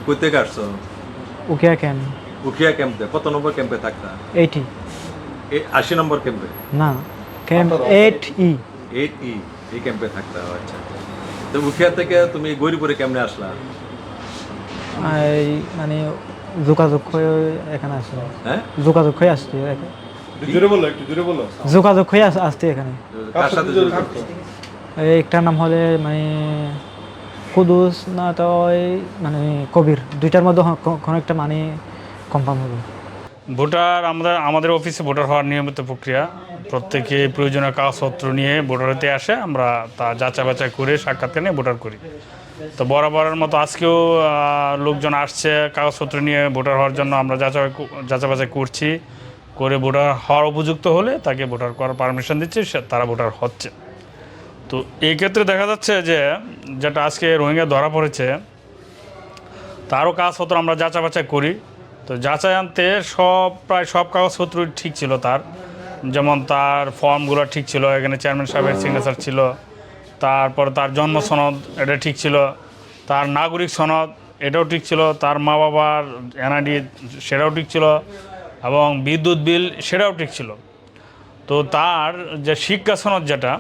কই থেকে আসছো? উকিয়া ক্যাম্প। উখিয়া ক্যাম্পে। কত নম্বর ক্যাম্পে থাকতা? 80। 80 নম্বর ক্যাম্পে? না, ক্যাম্প 8E। 8E এই ক্যাম্পে থাকতা। আচ্ছা। তো উখিয়া থেকে তুমি গৌরীপুরে কেমনে আসলা? এই মানে যোগাযোগ হয়ে এখানে আসছে। হ্যাঁ? যোগাযোগ হয়ে আসছে জোরে বলো, একটু জোরে বলো। যোগাযোগ হয়ে আসছে এখানে। কার সাথে যোগাযোগ? একটার নাম হলে মানে কুদুস না তো ওই মানে কবির, দুইটার মধ্যে কোনো একটা মানে কনফার্ম হবে। ভোটার আমাদের অফিসে ভোটার হওয়ার নিয়মিত প্রক্রিয়া। প্রত্যেকে প্রয়োজনীয় কাগজপত্র নিয়ে ভোটার হতে আসে, আমরা তা যাচাই বাছাই করে সাক্ষাৎকার নিয়ে ভোটার করি। তো বরাবরের মতো আজকেও লোকজন আসছে কাগজপত্র নিয়ে ভোটার হওয়ার জন্য। আমরা যাচাই বাছাই করছি, করে ভোটার হওয়ার উপযুক্ত হলে তাকে ভোটার করার পারমিশন দিচ্ছি, তারা ভোটার হচ্ছে। তো এই ক্ষেত্রে দেখা যাচ্ছে যে যেটা আজকে রোহিঙ্গা ধরা পড়েছে তারও কাগজপত্র আমরা যাচাই বাছাই করি। তো যাচাই আনতে প্রায় সব কাগজপত্র ঠিক ছিল তার। যেমন তার ফর্মগুলো ঠিক ছিল, এখানে চেয়ারম্যান সাহেবের সিগনেচার ছিল, তারপর তার জন্ম সনদ এটা ঠিক ছিল, তার নাগরিক সনদ এটাও ঠিক ছিল, তার মা বাবার এনআইডি সেটাও ঠিক ছিল, এবং বিদ্যুৎ বিল সেটাও ঠিক ছিল। তো তার যে শিক্ষা সনদ যেটা,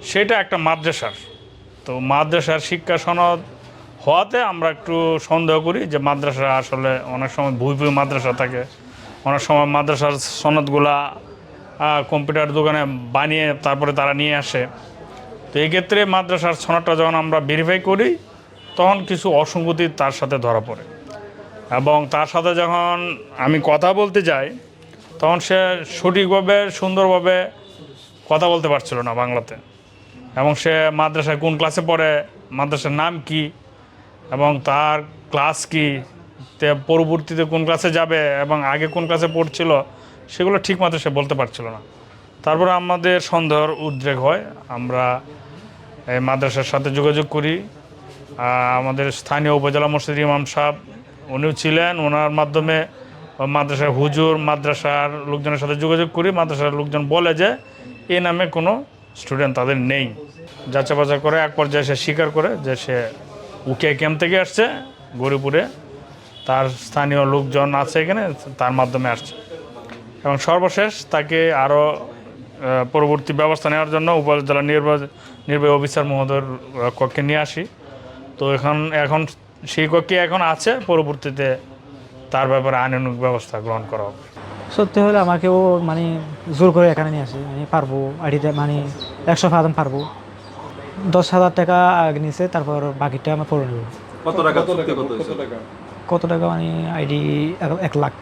সেটা একটা মাদ্রাসার। তো মাদ্রাসার শিক্ষা সনদ হওয়াতে আমরা একটু সন্দেহ করি যে মাদ্রাসা আসলে অনেক সময় ভুই মাদ্রাসা থাকে, অনেক সময় মাদ্রাসার সনদগুলা কম্পিউটার দোকানে বানিয়ে তারপরে তারা নিয়ে আসে। তো এই ক্ষেত্রে মাদ্রাসার সনদটা যখন আমরা ভেরিফাই করি তখন কিছু অসঙ্গতি তার সাথে ধরা পড়ে, এবং তার সাথে যখন আমি কথা বলতে যাই তখন সে সঠিকভাবে সুন্দরভাবে কথা বলতে পারছিল না বাংলাতে। এবং সে মাদ্রাসায় কোন ক্লাসে পড়ে, মাদ্রাসার নাম কি, এবং তার ক্লাস কি, পরবর্তীতে কোন ক্লাসে যাবে এবং আগে কোন ক্লাসে পড়ছিল, সেগুলো ঠিকমতো সে বলতে পারছিল না। তারপরে আমাদের সন্দেহের উদ্রেক হয়, আমরা এই মাদ্রাসার সাথে যোগাযোগ করি। আমাদের স্থানীয় উপজেলা মসজিদ ইমাম সাহেব উনিও ছিলেন, ওনার মাধ্যমে মাদ্রাসার হুজুর, মাদ্রাসার লোকজনের সাথে যোগাযোগ করি। মাদ্রাসার লোকজন বলে যে এ নামে কোনো স্টুডেন্ট তাদের নেই। যাচাই বাছাই করে এক পর্যায়ে সে স্বীকার করে যে সে উকিয়া ক্যাম্প থেকে আসছে গৌরীপুরে, তার স্থানীয় লোকজন আছে এখানে, তার মাধ্যমে আসছে। এবং সর্বশেষ তাকে আরও পরবর্তী ব্যবস্থা নেওয়ার জন্য উপজেলা নির্বাহী অফিসার মহোদয়ের কক্ষে নিয়ে আসি। তো এখন সেই কক্ষে এখন আছে, পরবর্তীতে তার ব্যাপারে আইনানুগ ব্যবস্থা গ্রহণ করা হবে। সত্যি হলে আমাকেও মানে জোর করে এখানে নিয়ে আসে, আমি পারবো আইডিতে মানে 100% পারবো। 10,000 টাকা আগে নিয়েছে, তারপর বাকিটা আমার পড়ে নেব। কত টাকা? কত টাকা? কত টাকা মানে আইডি 1 লাখ।